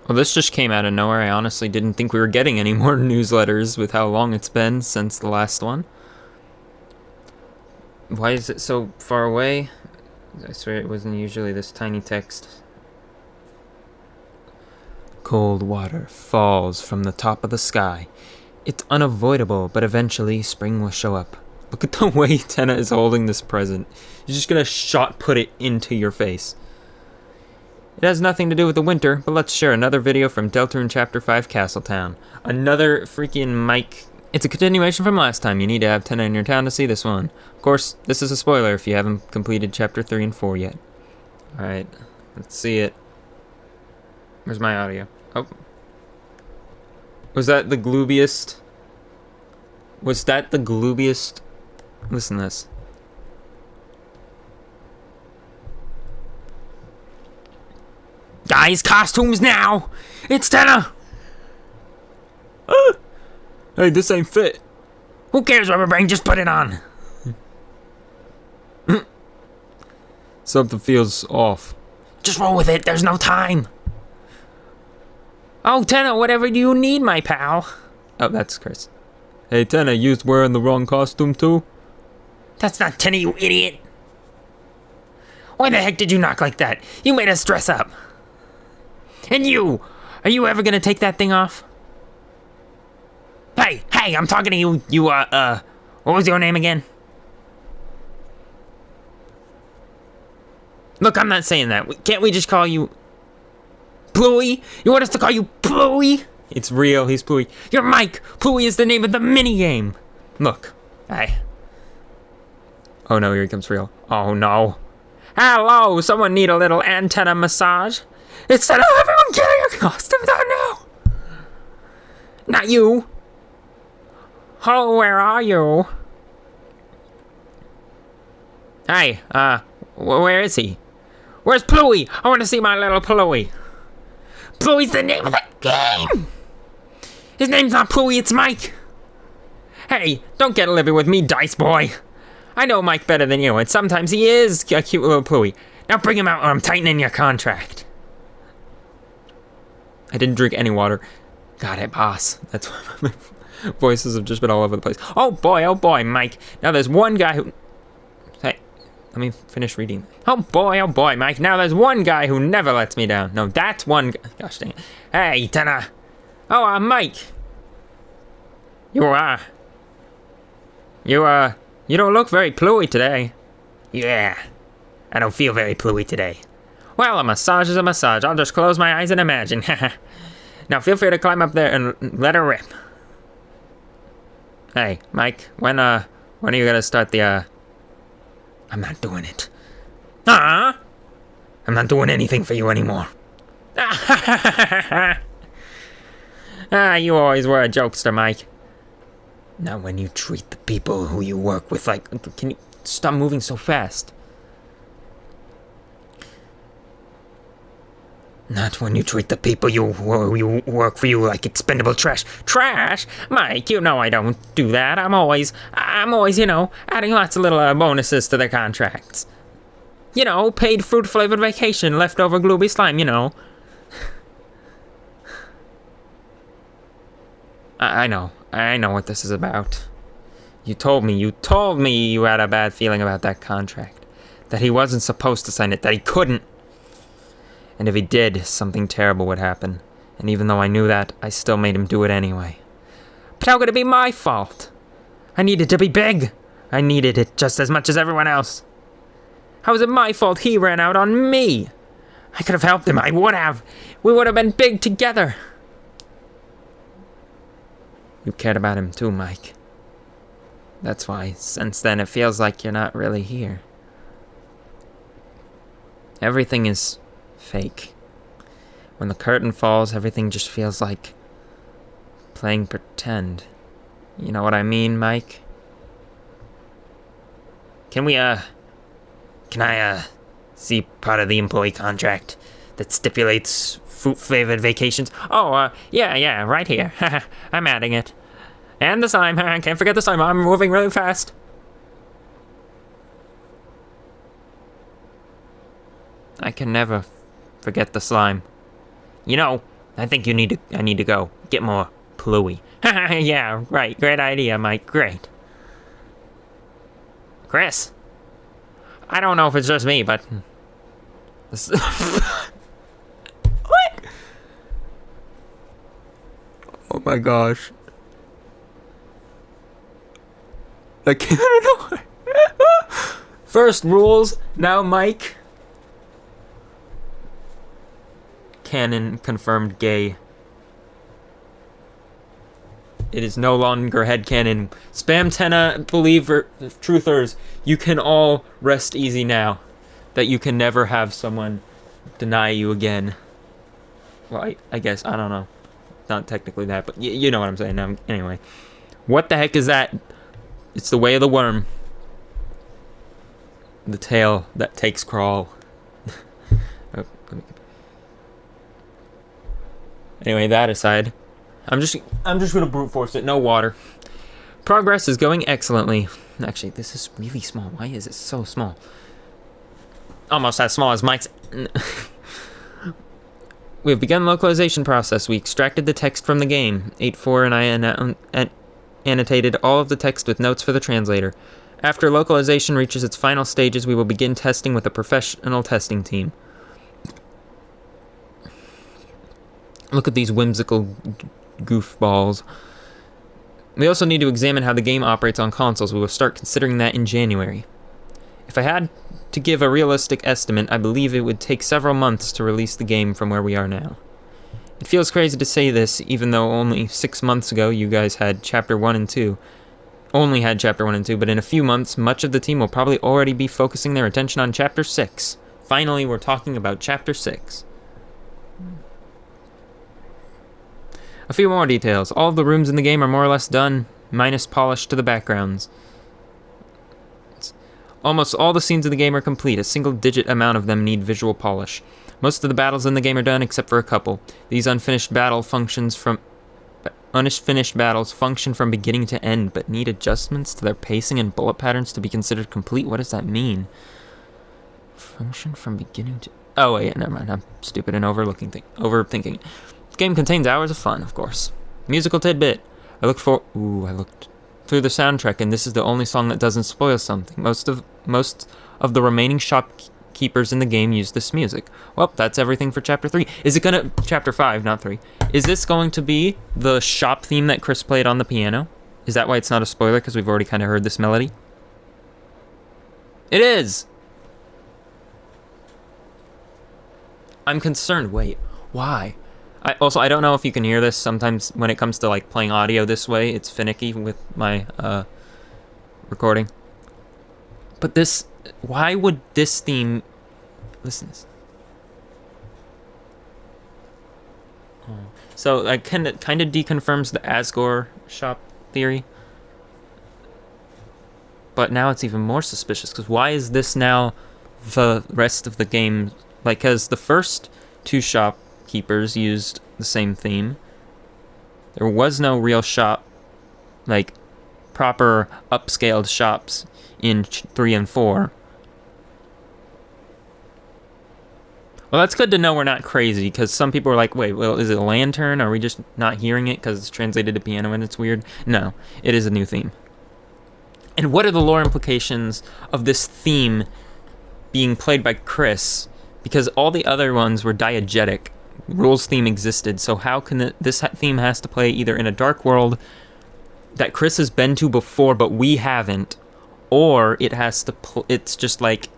Well, this just came out of nowhere. I honestly didn't think we were getting any more newsletters with how long it's been since the last one. Why is it so far away? I swear it wasn't usually this tiny text. Cold water falls from the top of the sky. It's unavoidable, but eventually spring will show up. Look at the way Tenna is holding this present. You're just gonna shot put it into your face. It has nothing to do with the winter, but let's share another video from Deltarune Chapter 5 Castletown. Another freaking Mike. It's a continuation from last time. You need to have Tenna in your town to see this one. Of course, this is a spoiler if you haven't completed Chapter 3 and 4 yet. Alright, let's see it. Where's my audio? Oh. Was that the gloobiest? Was that the gloobiest? Listen to this. Guys, costumes now! It's Tenna! Hey, this ain't fit. Who cares, Rubber Brain? Just put it on. Something feels off. Just roll with it. There's no time. Oh, Tenna, whatever do you need, my pal? Oh, that's Chris. Hey, Tenna, you wearing the wrong costume, too? That's not Tenna, you idiot. Why the heck did you knock like that? You made us dress up. And you! Are you ever gonna take that thing off? Hey, I'm talking to you, what was your name again? Look, I'm not saying that. Can't we just call you... Bluey? You want us to call you Bluey? It's real, he's Bluey. You're Mike! Bluey is the name of the minigame! Look, Oh no, here he comes real. Oh no. Hello, someone need a little antenna massage? Instead of everyone getting a costume, oh no! Not you! Oh, where are you? Hey, where is he? Where's Bluey? I want to see my little Bluey. Bluey's the name of the game! His name's not Bluey, it's Mike! Hey, don't get living with me, Dice Boy! I know Mike better than you, and sometimes he is a cute little Bluey. Now bring him out or I'm tightening your contract. I didn't drink any water. Got it, boss. That's why my voices have just been all over the place. Oh boy, Mike. Now there's one guy who... Hey, let me finish reading. Oh boy, Mike. Now there's one guy who never lets me down. No, that's one guy. Gosh dang it. Hey, Tenna. Oh, Mike. You don't look very Bluey today. Yeah, I don't feel very Bluey today. Well, a massage is a massage. I'll just close my eyes and imagine. Now feel free to climb up there and let her rip. Hey, Mike, when are you gonna start the, I'm not doing it. I'm not doing anything for you anymore. You always were a jokester, Mike. Not when you treat the people who you work with like... Can you stop moving so fast? Not when you treat the people who work for you like expendable trash. Trash? Mike, you know I don't do that. I'm always, adding lots of little bonuses to their contracts. Paid fruit-flavored vacation, leftover glooby slime, I know what this is about. You told me you had a bad feeling about that contract. That he wasn't supposed to sign it, that he couldn't. And if he did, something terrible would happen. And even though I knew that, I still made him do it anyway. But how could it be my fault? I needed to be big. I needed it just as much as everyone else. How is it my fault he ran out on me? I could have helped him, I would have. We would have been big together. You cared about him too, Mike. That's why, since then, it feels like you're not really here. Everything is fake. When the curtain falls, everything just feels like playing pretend. You know what I mean, Mike? Can I see part of the employee contract that stipulates fruit-flavored vacations? Oh, yeah, right here. I'm adding it. And the slime, can't forget the slime, I'm moving really fast. I can never forget the slime. I think I need to go. Get more Pluie. Yeah, right. Great idea, Mike. Great. Chris? I don't know if it's just me, but... What? Oh my gosh. I can't know. First rules, now Mike. Canon confirmed gay. It is no longer headcanon. Spam Tenna believer truthers, you can all rest easy now. That you can never have someone deny you again. Well, I guess, I don't know. Not technically that, but you know what I'm saying. Anyway. What the heck is that? It's the way of the worm. The tail that takes crawl. Anyway, that aside, I'm just gonna brute force it. No water. Progress is going excellently. Actually, this is really small. Why is it so small? Almost as small as Mike's. We have begun the localization process. We extracted the text from the game. 8.4 and I annotated all of the text with notes for the translator. After localization reaches its final stages, we will begin testing with a professional testing team. Look at these whimsical goofballs. We also need to examine how the game operates on consoles. We will start considering that in January. If I had to give a realistic estimate, I believe it would take several months to release the game from where we are now. It feels crazy to say this, even though only 6 months ago you guys had Chapter 1 and 2. Only had Chapter 1 and 2, but in a few months, much of the team will probably already be focusing their attention on Chapter 6. Finally, we're talking about Chapter 6. A few more details. All of the rooms in the game are more or less done, minus polish to the backgrounds. Almost all the scenes in the game are complete. A single-digit amount of them need visual polish. Most of the battles in the game are done, except for a couple. These unfinished battles function from beginning to end, but need adjustments to their pacing and bullet patterns to be considered complete. What does that mean? Function from beginning to... Oh, wait, never mind. I'm stupid and overthinking. The game contains hours of fun, of course. Musical tidbit. I looked through the soundtrack, and this is the only song that doesn't spoil something. Most of the remaining shopkeepers in the game use this music. Well, that's everything for Chapter 3. Chapter 5, not 3. Is this going to be the shop theme that Chris played on the piano? Is that why it's not a spoiler, because we've already kind of heard this melody? It is! I'm concerned. Wait, why? I don't know if you can hear this. Sometimes when it comes to like playing audio this way, it's finicky with my recording. But why would this theme... Listen to this. Oh. So that kind of deconfirms the Asgore shop theory. But now it's even more suspicious, because why is this now the rest of the game? Like, because the first two shopkeepers used the same theme. There was no real shop, like proper upscaled shops in 3 and 4. Well, that's good to know we're not crazy, because some people are like, wait, well, is it a lantern? Are we just not hearing it because it's translated to piano and it's weird? No, it is a new theme. And what are the lore implications of this theme being played by Chris? Because all the other ones were diegetic. Rules theme existed, so how can this theme has to play either in a dark world that Chris has been to before but we haven't, or it has to it's just like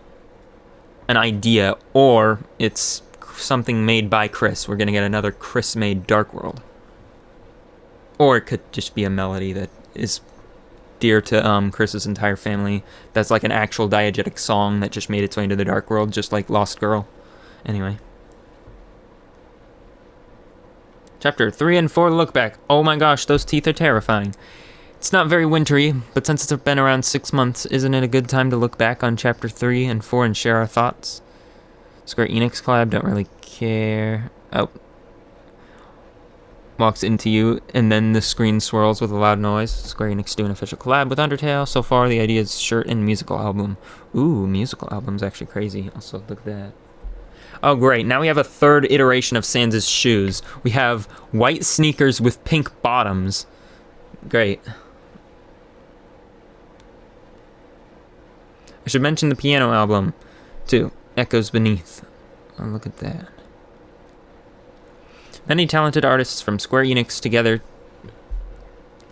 an idea, or it's something made by Chris. We're gonna get another Chris-made dark world. Or it could just be a melody that is dear to Chris's entire family. That's like an actual diegetic song that just made its way into the dark world, just like Lost Girl. Anyway. Chapter 3 and 4, look back. Oh my gosh, those teeth are terrifying. It's not very wintry, but since it's been around 6 months, isn't it a good time to look back on Chapter 3 and 4 and share our thoughts? Square Enix collab, don't really care. Oh. Walks into you, and then the screen swirls with a loud noise. Square Enix do an official collab with Undertale. So far, the idea is shirt and musical album. Ooh, musical album's actually crazy. Also, look at that. Oh, great. Now we have a third iteration of Sans' shoes. We have white sneakers with pink bottoms. Great. I should mention the piano album, too. Echoes Beneath. Oh, look at that. Many talented artists from Square Enix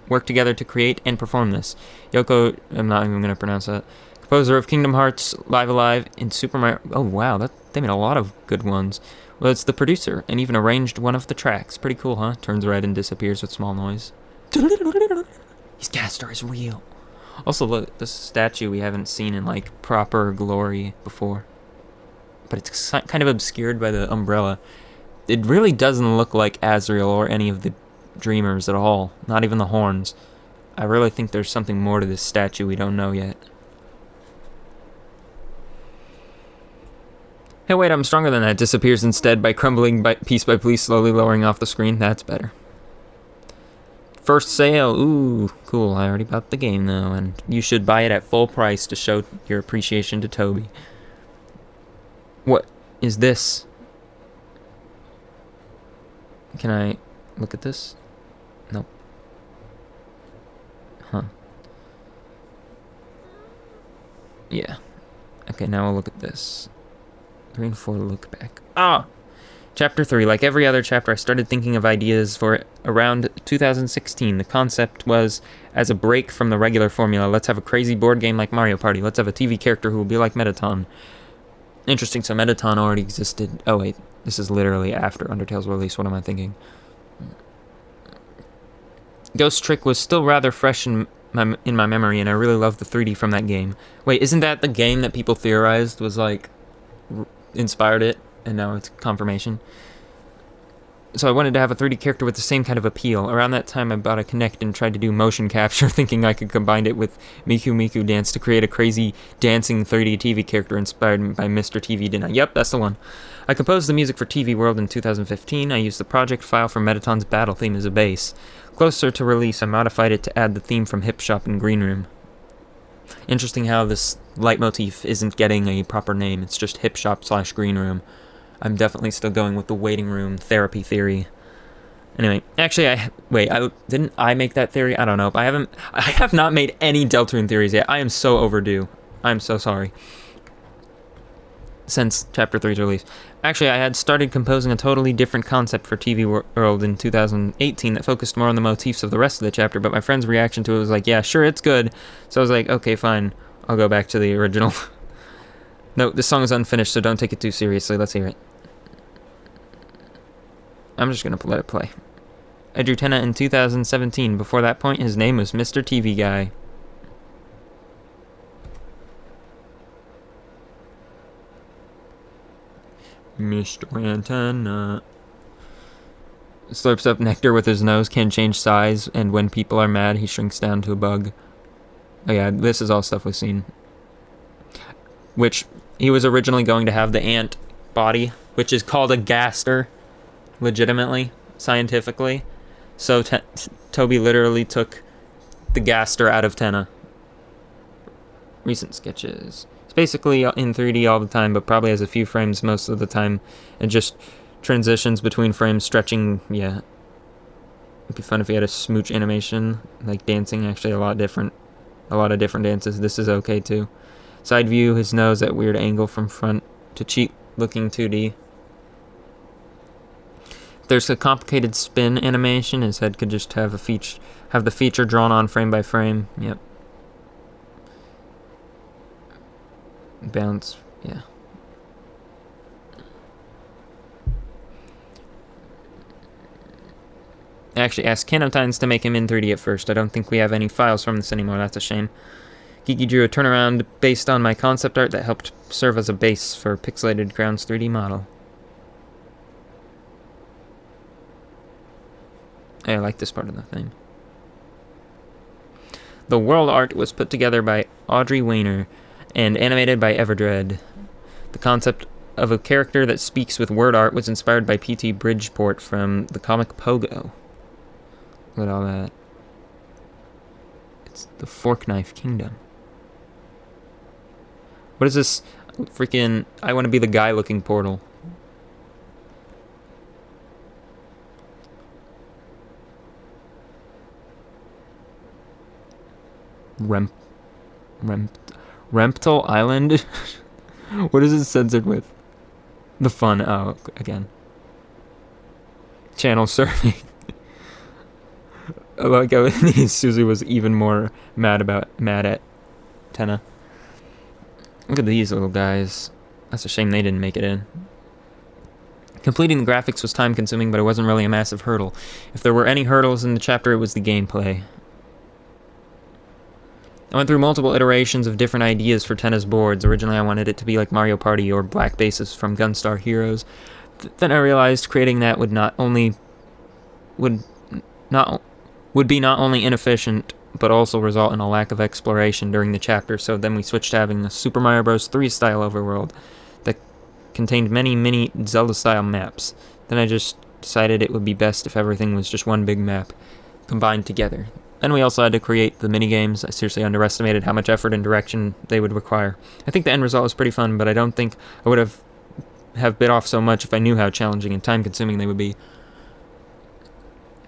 work together to create and perform this. Yoko, I'm not even going to pronounce that. Composer of Kingdom Hearts, Live Alive, and Super Mario... Oh, wow, they made a lot of good ones. Well, it's the producer, and even arranged one of the tracks. Pretty cool, huh? Turns red and disappears with small noise. His caster is real. Also, look, this statue we haven't seen in, like, proper glory before. But it's kind of obscured by the umbrella. It really doesn't look like Azrael or any of the Dreamers at all. Not even the horns. I really think there's something more to this statue we don't know yet. Hey, wait, I'm stronger than that. Disappears instead by crumbling piece by piece, slowly lowering off the screen. That's better. First sale. Ooh, cool. I already bought the game, though, and you should buy it at full price to show your appreciation to Toby. What is this? Can I look at this? Nope. Huh. Yeah. Okay, now we'll look at this. Green 4 look back. Ah! Chapter 3. Like every other chapter, I started thinking of ideas for it around 2016. The concept was, as a break from the regular formula, let's have a crazy board game like Mario Party. Let's have a TV character who will be like Mettaton. Interesting, so Mettaton already existed. Oh, wait. This is literally after Undertale's release. What am I thinking? Ghost Trick was still rather fresh in my memory, and I really loved the 3D from that game. Wait, isn't that the game that people theorized was, like, inspired it, and now it's confirmation? So I wanted to have a 3D character with the same kind of appeal. Around that time, I bought a Kinect and tried to do motion capture, thinking I could combine it with Miku Miku Dance to create a crazy dancing 3D TV character inspired by Mr. TV, didn't I? Yep, that's the one. I composed the music for TV World in 2015. I used the project file for Mettaton's battle theme as a base. Closer to release, I modified it to add the theme from Hip Shop and Green Room. Interesting how this leitmotif isn't getting a proper name. It's just Hip Shop / Green Room. I'm definitely still going with the waiting room therapy theory. Anyway, actually, didn't I make that theory? I don't know. I have not made any Deltarune theories yet. I am so overdue. I'm so sorry. Since Chapter 3's release. Actually, I had started composing a totally different concept for TV World in 2018 that focused more on the motifs of the rest of the chapter, but my friend's reaction to it was like, yeah, sure, it's good. So I was like, okay, fine. I'll go back to the original. No, this song is unfinished, so don't take it too seriously. Let's hear it. I'm just going to let it play. I drew Tenna in 2017. Before that point, his name was Mr. TV Guy. Mr. Antenna slurps up nectar with his nose, can change size, and when people are mad, he shrinks down to a bug. Oh yeah, this is all stuff we've seen. Which, he was originally going to have the ant body, which is called a gaster, legitimately, scientifically. So Toby literally took the gaster out of Tenna. Recent sketches. It's basically in 3D all the time, but probably has a few frames most of the time, and just transitions between frames, stretching. Yeah, it'd be fun if he had a smooch animation, like dancing. Actually, a lot of different dances. This is okay too. Side view, his nose at weird angle from front to cheap looking 2D. If there's a complicated spin animation, his head could just have the feature drawn on frame by frame. Yep. Bounce, yeah. I actually asked Canotines to make him in 3D at first. I don't think we have any files from this anymore. That's a shame. Geeky drew a turnaround based on my concept art that helped serve as a base for Pixelated Ground's 3D model. I like this part of the thing. The world art was put together by Audrey Weiner and animated by Everdread. The concept of a character that speaks with word art was inspired by P.T. Bridgeport from the comic Pogo. Look at all that. It's the Fork Knife Kingdom. What is this freaking I want to be the guy looking portal? Rem, Rem, Remptal Island? What is it censored with? The fun. Oh, again. Channel surfing. I like how Susie was even more mad at Tenna. Look at these little guys. That's a shame they didn't make it in. Completing the graphics was time consuming, but it wasn't really a massive hurdle. If there were any hurdles in the chapter, it was the gameplay. I went through multiple iterations of different ideas for Tenna's boards. Originally, I wanted it to be like Mario Party or Black Bases from Gunstar Heroes. Then I realized creating that would be not only inefficient, but also result in a lack of exploration during the chapter. So then we switched to having a Super Mario Bros. 3 style overworld that contained many mini Zelda style maps. Then I just decided it would be best if everything was just one big map combined together. And we also had to create the minigames. I seriously underestimated how much effort and direction they would require. I think the end result was pretty fun, but I don't think I would have bit off so much if I knew how challenging and time-consuming they would be.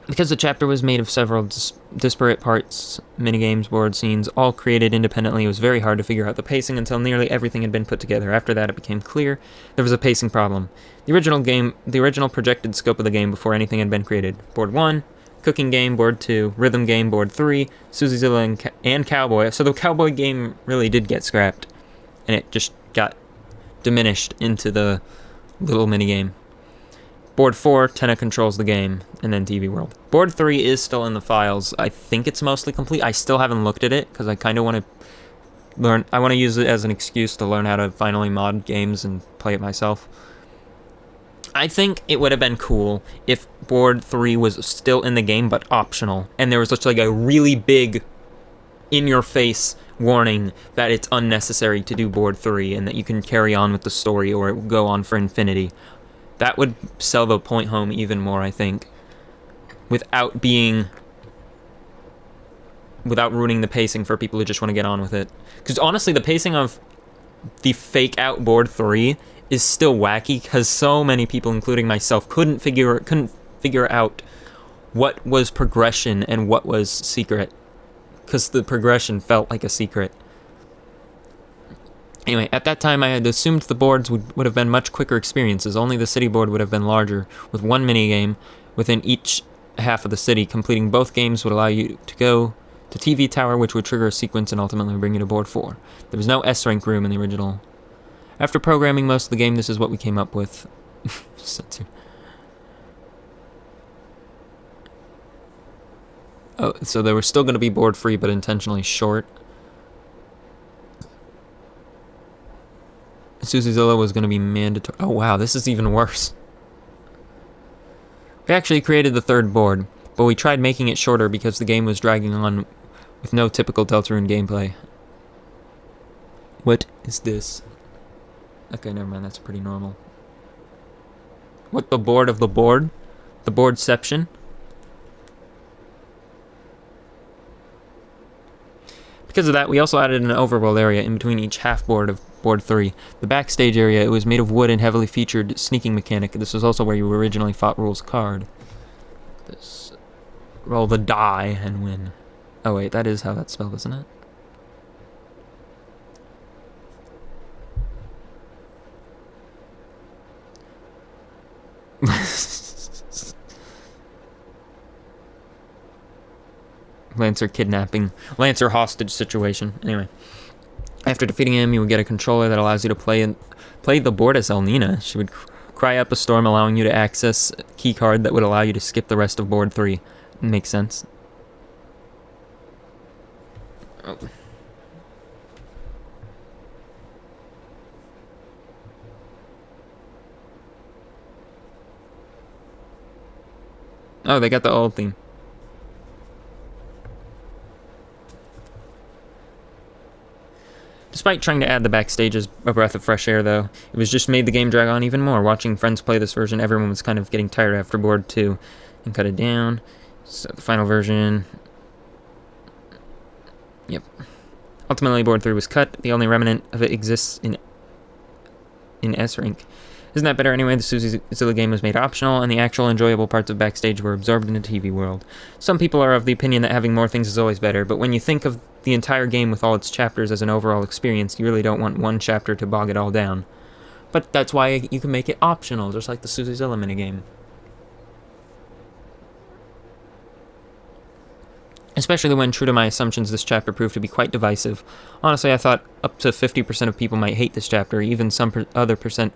Because the chapter was made of several disparate parts, minigames, board scenes, all created independently, it was very hard to figure out the pacing until nearly everything had been put together. After that, it became clear there was a pacing problem. The original projected scope of the game before anything had been created. Board 1, Cooking Game, Board 2, Rhythm Game, Board 3, Susiezilla and Cowboy. So the Cowboy game really did get scrapped, and it just got diminished into the little minigame. Board 4, Tenna controls the game, and then TV World. Board 3 is still in the files. I think it's mostly complete. I still haven't looked at it, because I kind of want to learn. I want to use it as an excuse to learn how to finally mod games and play it myself. I think it would have been cool if Board 3 was still in the game, but optional, and there was just like a really big, in-your-face warning that it's unnecessary to do Board 3, and that you can carry on with the story, or it will go on for infinity. That would sell the point home even more, I think, without ruining the pacing for people who just want to get on with it. Because honestly, the pacing of the fake-out Board 3 is still wacky, because so many people, including myself, couldn't figure out what was progression and what was secret, because the progression felt like a secret. Anyway, at that time I had assumed the boards would have been much quicker experiences. Only the city board would have been larger, with one minigame within each half of the city. Completing both games would allow you to go to TV Tower, which would trigger a sequence and ultimately bring you to Board 4. There was no S-rank room in the original. After programming most of the game, this is what we came up with. Oh, so they were still going to be board free, but intentionally short. Susiezilla was going to be mandatory. Oh wow, this is even worse. We actually created the third board, but we tried making it shorter because the game was dragging on with no typical Deltarune gameplay. What is this? Okay, never mind, that's pretty normal. What, the board of the board? The boardception? Because of that, we also added an overworld area in between each half board of Board 3. The backstage area, it was made of wood and heavily featured sneaking mechanic. This was also where you originally fought Rule's card. This. Roll the die and win. Oh wait, that is how that's spelled, isn't it? Lancer kidnapping. Lancer hostage situation. Anyway. After defeating him, you will get a controller that allows you to play the board as Elnina. She would cry up a storm, allowing you to access a key card that would allow you to skip the rest of Board 3. Makes sense. Oh. Oh, they got the old theme. Despite trying to add the backstage as a breath of fresh air, though, it was just made the game drag on even more. Watching friends play this version, everyone was kind of getting tired after Board 2 and cut it down. So the final version... Yep. Ultimately, Board 3 was cut. The only remnant of it exists in S-Rank. Isn't that better anyway? The Suzyzilla game was made optional, and the actual enjoyable parts of Backstage were absorbed in the TV world. Some people are of the opinion that having more things is always better, but when you think of the entire game with all its chapters as an overall experience, you really don't want one chapter to bog it all down. But that's why you can make it optional, just like the Suzyzilla minigame. Especially when, true to my assumptions, this chapter proved to be quite divisive. Honestly, I thought up to 50% of people might hate this chapter, even if some other percent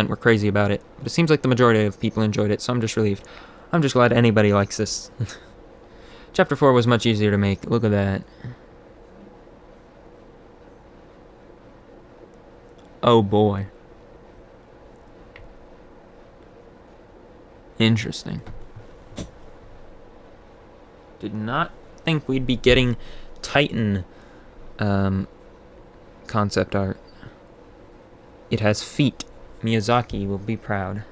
were crazy about it. But it seems like the majority of people enjoyed it, so I'm just relieved. I'm just glad anybody likes this. Chapter 4 was much easier to make. Look at that. Oh boy. Interesting. Did not think we'd be getting Titan concept art. It has feet. Miyazaki will be proud.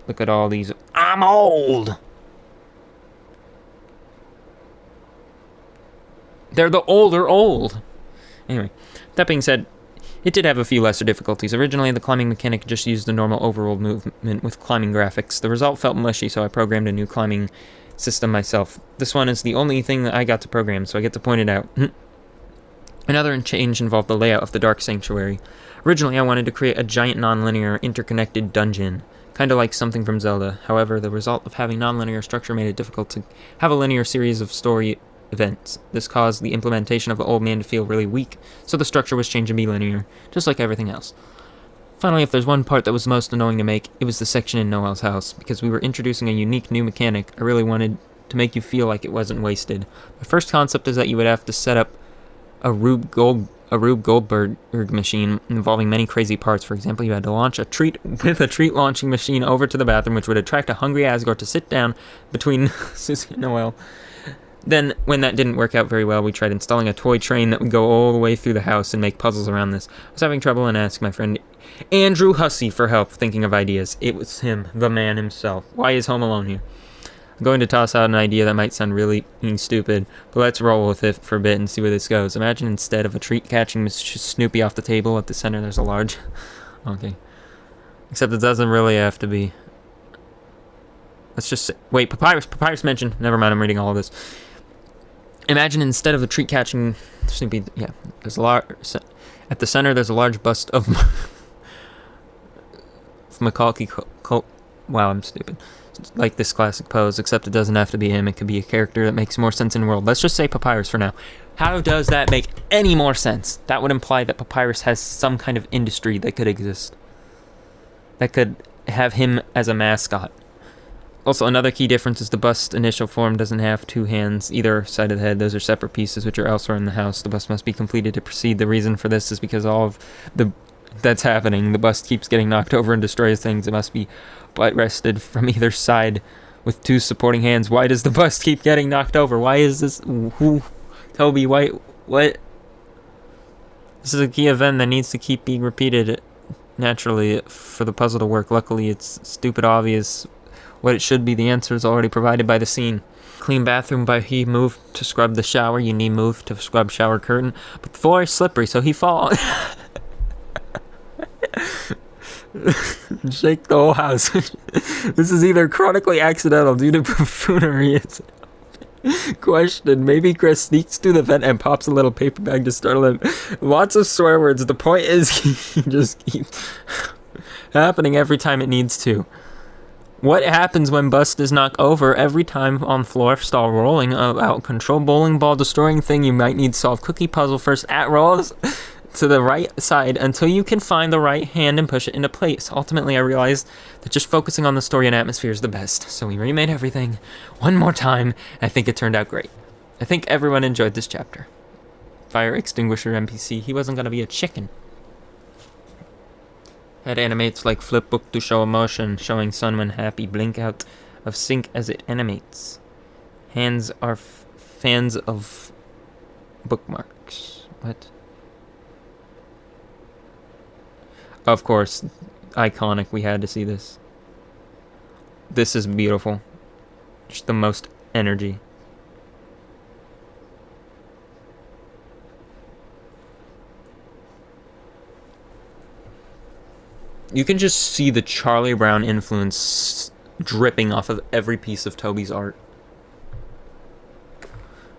Look at all these. I'm old! They're the older old. Anyway, that being said, it did have a few lesser difficulties. Originally, the climbing mechanic just used the normal overworld movement with climbing graphics. The result felt mushy, so I programmed a new climbing system myself. This one is the only thing that I got to program, so I get to point it out. Another change involved the layout of the Dark Sanctuary. Originally, I wanted to create a giant non-linear, interconnected dungeon, kind of like something from Zelda. However, the result of having non-linear structure made it difficult to have a linear series of story events. This caused the implementation of the old man to feel really weak, so the structure was changed to be linear, just like everything else. Finally, if there's one part that was most annoying to make, it was the section in Noel's house. Because we were introducing a unique new mechanic, I really wanted to make you feel like it wasn't wasted. My first concept is that you would have to set up a Rube Goldberg machine involving many crazy parts. For example, you had to launch a treat with a treat launching machine over to the bathroom, which would attract a hungry Asgore to sit down between Susie and Noel. Then, when that didn't work out very well, we tried installing a toy train that would go all the way through the house and make puzzles around this. I was having trouble and asked my friend Andrew Hussey for help thinking of ideas. It was him, the man himself. Why is Home Alone here? I'm going to toss out an idea that might sound really stupid, but let's roll with it for a bit and see where this goes. Imagine instead of a treat catching Snoopy off the table, at the center there's a large... Okay. Except it doesn't really have to be. Let's just say... Wait, Papyrus mentioned. Never mind, I'm reading all of this. Imagine instead of a treat catching Snoopy, yeah, there's a large, at the center there's a large bust of Macaulay wow, I'm stupid. Like this classic pose, except it doesn't have to be him. It could be a character that makes more sense in the world. Let's just say Papyrus for now. How does that make any more sense? That would imply that Papyrus has some kind of industry that could exist. That could have him as a mascot. Also, another key difference is the bust initial form doesn't have two hands either side of the head. Those are separate pieces which are elsewhere in the house. The bust must be completed to proceed. The reason for this is because all of that's happening. The bust keeps getting knocked over and destroys things. It must be butt rested from either side with two supporting hands. Why does the bust keep getting knocked over? Why is this... Who? Toby, why... What? This is a key event that needs to keep being repeated naturally for the puzzle to work. Luckily, it's stupid obvious what it should be. The answer is already provided by the scene. Clean bathroom by he moved to scrub the shower. You need move to scrub shower curtain. But the floor is slippery, so he fall. Shake the whole house. This is either chronically accidental due to buffoonery. Question. Maybe Chris sneaks through the vent and pops a little paper bag to startle him. Lots of swear words. The point is he just keeps happening every time it needs to. What happens when bust is knocked over every time on floor stall rolling out control bowling ball destroying thing? You might need solve cookie puzzle first at rolls to the right side until you can find the right hand and push it into place. Ultimately, I realized that just focusing on the story and atmosphere is the best, so we remade everything one more time, and I think it turned out great. I think everyone enjoyed this chapter. Fire extinguisher NPC, he wasn't gonna be a chicken. Head animates like flipbook to show emotion, showing sun when happy, blink out of sync as it animates. Hands are fans of bookmarks. What? Of course, iconic, we had to see this. This is beautiful. Just the most energy. You can just see the Charlie Brown influence dripping off of every piece of Toby's art.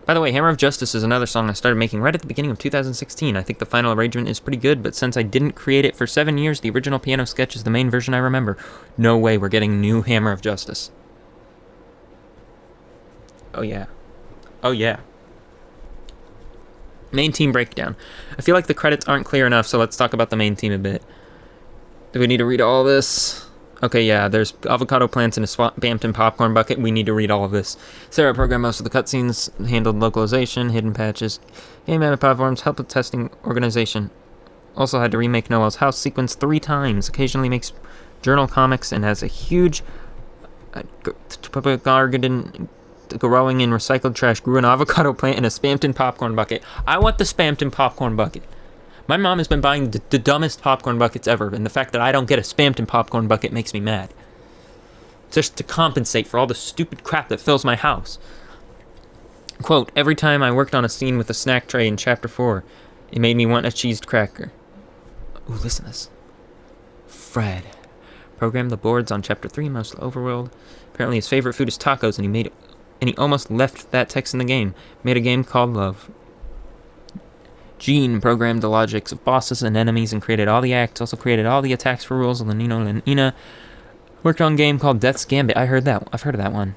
By the way, Hammer of Justice is another song I started making right at the beginning of 2016. I think the final arrangement is pretty good, but since I didn't create it for 7 years, the original piano sketch is the main version I remember. No way we're getting new Hammer of Justice. Oh yeah. Oh yeah. Main team breakdown. I feel like the credits aren't clear enough, so let's talk about the main team a bit. Do we need to read all this? Okay, yeah, there's avocado plants in a Bampton popcorn bucket. We need to read all of this. Sarah programmed most of the cutscenes, handled localization, hidden patches, game edit platforms, helped with testing organization. Also had to remake Noel's house sequence 3 times. Occasionally makes journal comics and has a huge garden growing in recycled trash. Grew an avocado plant in a Spampton popcorn bucket. I want the Spampton popcorn bucket. My mom has been buying the dumbest popcorn buckets ever, and the fact that I don't get a Spampton popcorn bucket makes me mad. Just to compensate for all the stupid crap that fills my house. Quote, every time I worked on a scene with a snack tray in Chapter 4, it made me want a cheesed cracker. Ooh, listen to this. Fred programmed the boards on Chapter 3, most overworld. Apparently his favorite food is tacos, and he almost left that text in the game. Made a game called Love. Gene programmed the logics of bosses and enemies and created all the acts, also created all the attacks for rules of Lenino and Ina. Worked on a game called Death's Gambit. I've heard of that one.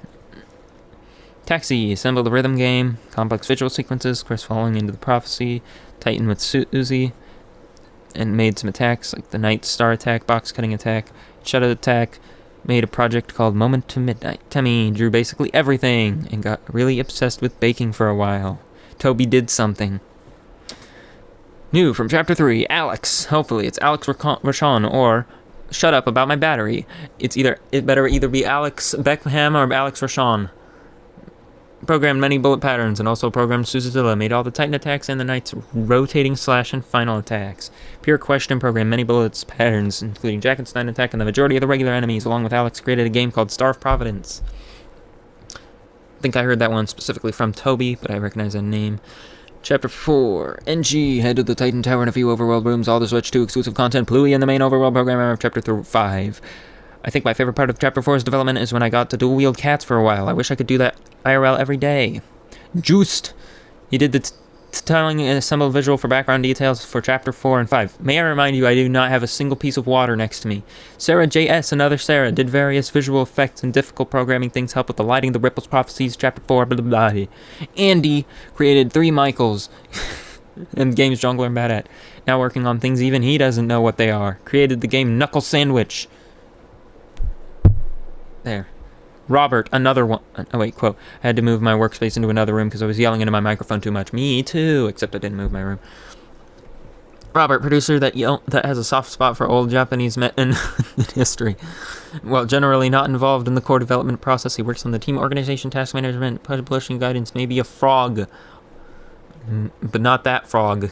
Taxi assembled a rhythm game, complex visual sequences, Chris falling into the prophecy, Titan with Susie, and made some attacks like the Night Star attack, box cutting attack, shadow attack. Made a project called Moment to Midnight. Temmie drew basically everything and got really obsessed with baking for a while. Toby did something. New from Chapter 3, Alex. Hopefully it's Alex Rashawn or Shut Up About My Battery. It better either be Alex Beckham or Alex Rashawn. Programmed many bullet patterns and also programmed Suzazilla. Made all the Titan attacks and the Knight's rotating slash and final attacks. Pure Question programmed many bullets patterns, including Jackenstein attack and the majority of the regular enemies. Along with Alex, created a game called Star of Providence. I think I heard that one specifically from Toby, but I recognize that name. Chapter 4. NG, head to the Titan Tower and a few overworld rooms, all the Switch 2 exclusive content, Pluie and the main overworld programmer of Chapter 5. I think my favorite part of Chapter 4's development is when I got to dual-wield cats for a while. I wish I could do that IRL every day. Juiced. He did the telling and assembled visual for background details for Chapter 4 and 5. May I remind you, I do not have a single piece of water next to me. Sarah JS, another Sarah, did various visual effects and difficult programming things, help with the lighting, the ripples, prophecies, Chapter 4, blah, blah, blah. Andy created 3 Michaels, and games Jungler and Bad at. Now working on things even he doesn't know what they are. Created the game Knuckle Sandwich. There. Robert, another one. Oh, wait, quote. I had to move my workspace into another room because I was yelling into my microphone too much. Me too, except I didn't move my room. Robert, producer that has a soft spot for old Japanese men in history. Well, generally not involved in the core development process. He works on the team organization, task management, publishing guidance, maybe a frog. But not that frog.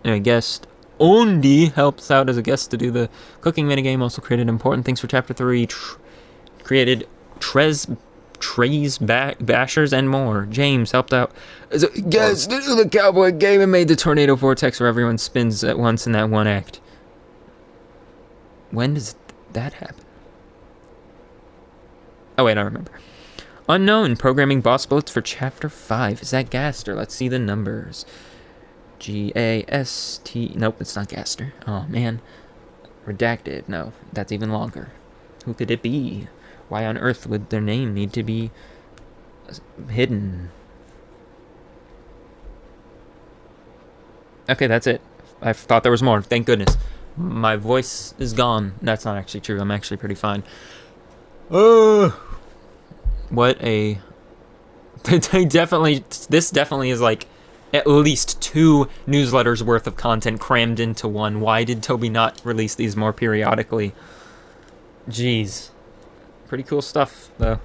Anyway, guest Ondi helps out as a guest to do the cooking minigame. Also created important things for Chapter 3. Created trays, bashers, and more. James helped out as a guest to do the cowboy game and made the tornado vortex where everyone spins at once in that one act. When does that happen? Oh wait, I remember. Unknown, programming boss bullets for Chapter 5. Is that Gaster? Let's see the numbers. G-A-S-T... Nope, it's not Gaster. Oh, man. Redacted. No, that's even longer. Who could it be? Why on earth would their name need to be hidden? Okay, that's it. I thought there was more. Thank goodness. My voice is gone. That's not actually true. I'm actually pretty fine. What a... This definitely is like at least 2 newsletters worth of content crammed into one. Why did Toby not release these more periodically? Jeez. Pretty cool stuff, though.